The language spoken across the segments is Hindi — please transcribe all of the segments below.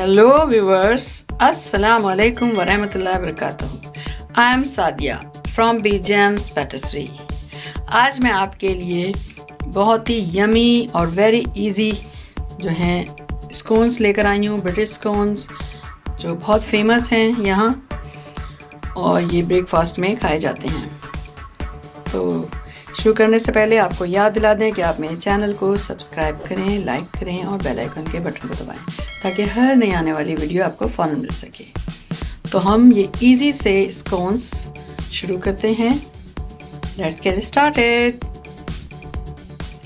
Hello viewers, Assalamu alaikum wa rahmatullahi wa barakatuh. I am Sadia from Bjams Patisserie. आज मैं आपके लिए बहुत ही यमी और वेरी इजी जो है स्कोन्स लेकर आई हूँ, ब्रिटिश स्कोन्स जो बहुत फेमस हैं यहाँ और ये ब्रेकफास्ट में खाए जाते हैं। तो शुरू करने से पहले आपको याद दिला दें कि आप मेरे चैनल को सब्सक्राइब करें, लाइक करें और बेल आइकन के बटन को दबाएं ताकि हर नई आने वाली वीडियो आपको फ़ौरन मिल सके। तो हम ये इजी से स्कोन्स शुरू करते हैं। Let's get started.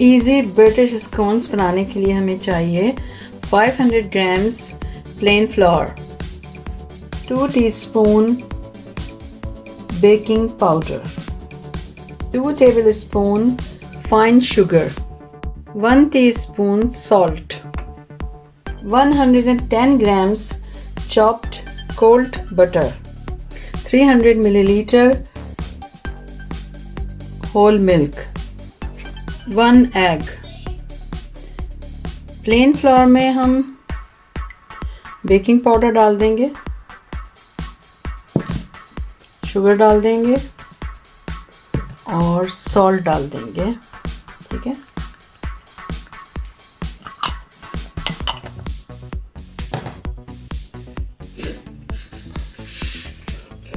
Easy British scones बनाने के लिए हमें चाहिए 500 grams plain flour, 2 teaspoon baking powder, 2 tablespoon fine sugar, 1 teaspoon salt, 110 grams chopped cold butter, 300 milliliter whole milk, 1 egg। Plain flour में हम बेकिंग पाउडर डाल देंगे, शुगर डाल देंगे और सॉल्ट डाल देंगे। ठीक है,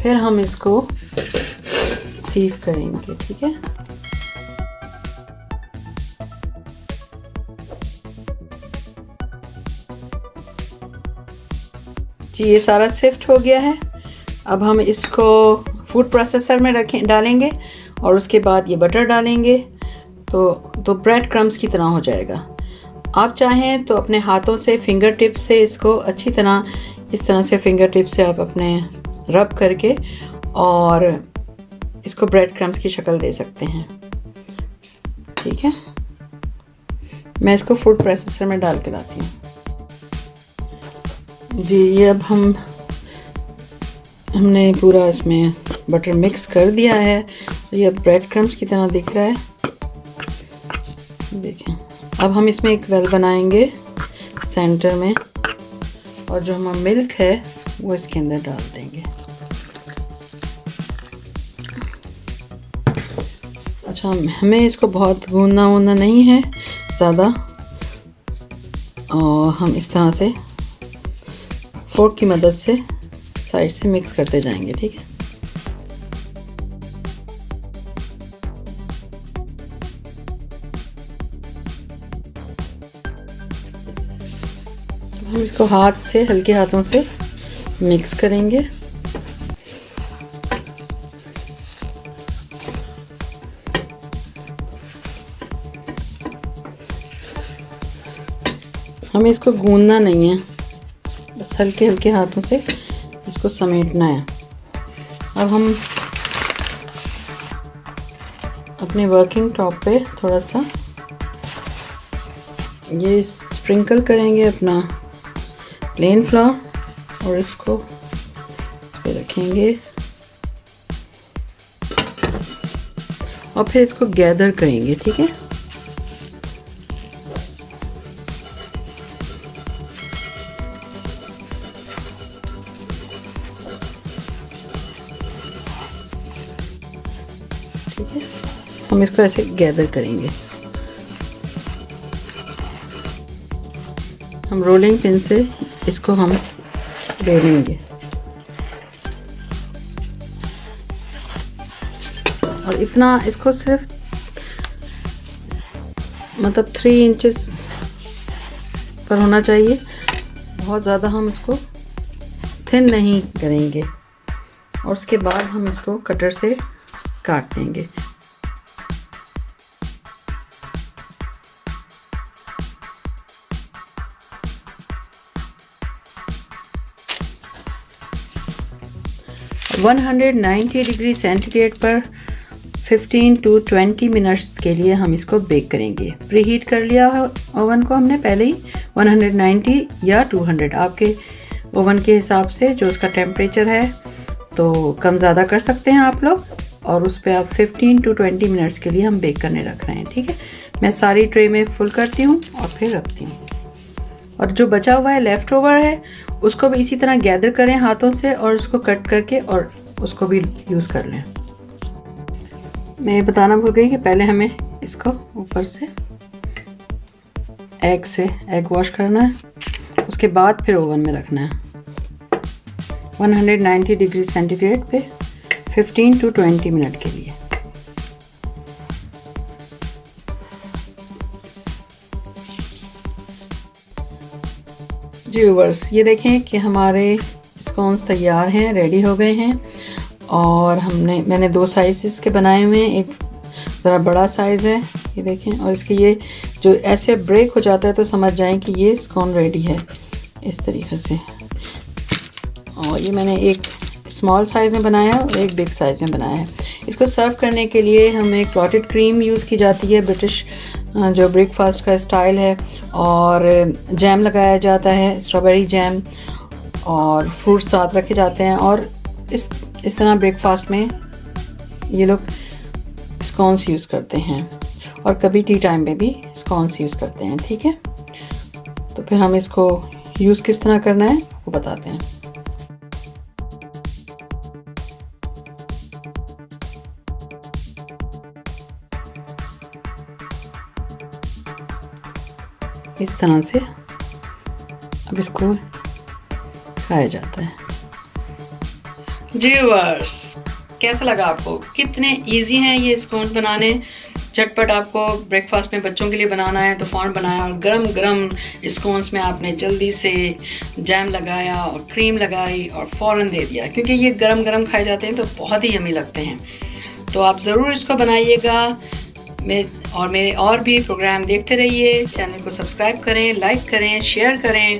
फिर हम इसको सीव करेंगे। ठीक है, जी ये सारा सिफ्ट हो गया है। अब हम इसको फूड प्रोसेसर में डालेंगे और उसके बाद ये बटर डालेंगे तो ब्रेड क्रम्स की तरह हो जाएगा। आप चाहें तो अपने हाथों से फिंगर टिप से इसको अच्छी तरह इस तरह से फिंगर टिप से आप अपने रब करके और इसको ब्रेड क्रम्स की शक्ल दे सकते हैं। ठीक है, मैं इसको फूड प्रोसेसर में डाल के लाती हूँ। जी ये अब हमने पूरा इसमें बटर मिक्स कर दिया है तो ये ब्रेड क्रम्स की तरह दिख रहा है। देखें, अब हम इसमें एक वेल बनाएंगे सेंटर में और जो हमारा मिल्क है वो इसके अंदर डाल देंगे। अच्छा, हमें इसको बहुत गूंदना नहीं है ज़्यादा और हम इस तरह से फोर्क की मदद से साइड से मिक्स करते जाएंगे। ठीक है, हम इसको हाथ से हल्के हाथों से मिक्स करेंगे। हमें इसको गूंदना नहीं है, बस हल्के हल्के हाथों से इसको समेटना है। अब हम अपने वर्किंग टॉप पे थोड़ा सा ये स्प्रिंकल करेंगे अपना प्लेन फ्लोर और इसको इस पे रखेंगे और फिर इसको गैदर करेंगे। ठीक है, हम इसको ऐसे गैदर करेंगे। हम रोलिंग पिन से इसको हम बेलेंगे और इतना इसको सिर्फ मतलब 3 इंचेस पर होना चाहिए, बहुत ज़्यादा हम इसको थिन नहीं करेंगे और उसके बाद हम इसको कटर से काट देंगे। वन 190 डिग्री सेंटीग्रेड पर 15 to 20 मिनट्स के लिए हम इसको बेक करेंगे। प्री हीट कर लिया है ओवन को हमने पहले ही 190 या 200 आपके ओवन के हिसाब से जो उसका टेम्परेचर है, तो कम ज़्यादा कर सकते हैं आप लोग और उस पर आप 15 to 20 मिनट्स के लिए हम बेक करने रख रहे हैं। ठीक है, मैं सारी ट्रे में फुल करती हूँ और फिर रखती हूँ। और जो बचा हुआ है लेफ़्ट ओवर है उसको भी इसी तरह गैदर करें हाथों से और उसको कट करके और उसको भी यूज़ कर लें। मैं ये बताना भूल गई कि पहले हमें इसको ऊपर से एग वॉश करना है, उसके बाद फिर ओवन में रखना है 190 डिग्री सेंटीग्रेड पे 15 to 20 मिनट के लिए। जी व्यूअर्स, ये देखें कि हमारे स्कोन्स तैयार हैं, रेडी हो गए हैं। और मैंने 2 साइज़ के बनाए हुए हैं, एक ज़रा बड़ा साइज़ है ये देखें, और इसके ये जो ऐसे ब्रेक हो जाता है तो समझ जाएं कि ये स्कोन रेडी है इस तरीके से। और ये मैंने एक स्मॉल साइज़ में बनाया है और एक बिग साइज़ में बनाया है। इसको सर्व करने के लिए हमें क्लॉटेड क्रीम यूज़ की जाती है, ब्रिटिश जो ब्रेकफास्ट का स्टाइल है, और जैम लगाया जाता है, स्ट्रॉबेरी जैम, और फ्रूट्स साथ रखे जाते हैं। और इस तरह ब्रेकफास्ट में ये लोग स्कोन्स यूज़ करते हैं, और कभी टी टाइम में भी स्कोन्स यूज़ करते हैं। ठीक है, तो फिर हम इसको यूज़ किस तरह करना है वो बताते हैं। इस तरह से अब इसको खाया जाता है। जी व्यूअर्स, कैसा लगा आपको? कितने इजी हैं ये स्कोन्स बनाने। झटपट आपको ब्रेकफास्ट में बच्चों के लिए बनाना है तो फ़ौरन बनाया, और गरम गरम स्कोन्स में आपने जल्दी से जैम लगाया और क्रीम लगाई और फ़ौरन दे दिया, क्योंकि ये गरम गरम खाए जाते हैं तो बहुत ही यम्मी लगते हैं। तो आप ज़रूर इसको बनाइएगा। मेरे और भी प्रोग्राम देखते रहिए। चैनल को सब्सक्राइब करें, लाइक करें, शेयर करें,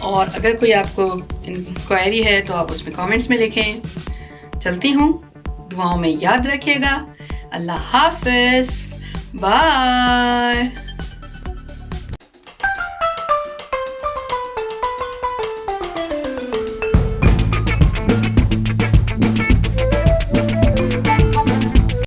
और अगर कोई आपको इंक्वायरी है तो आप उसमें कमेंट्स में लिखें। चलती हूँ, दुआओं में याद रखिएगा। अल्लाह हाफ़िज़, बाय।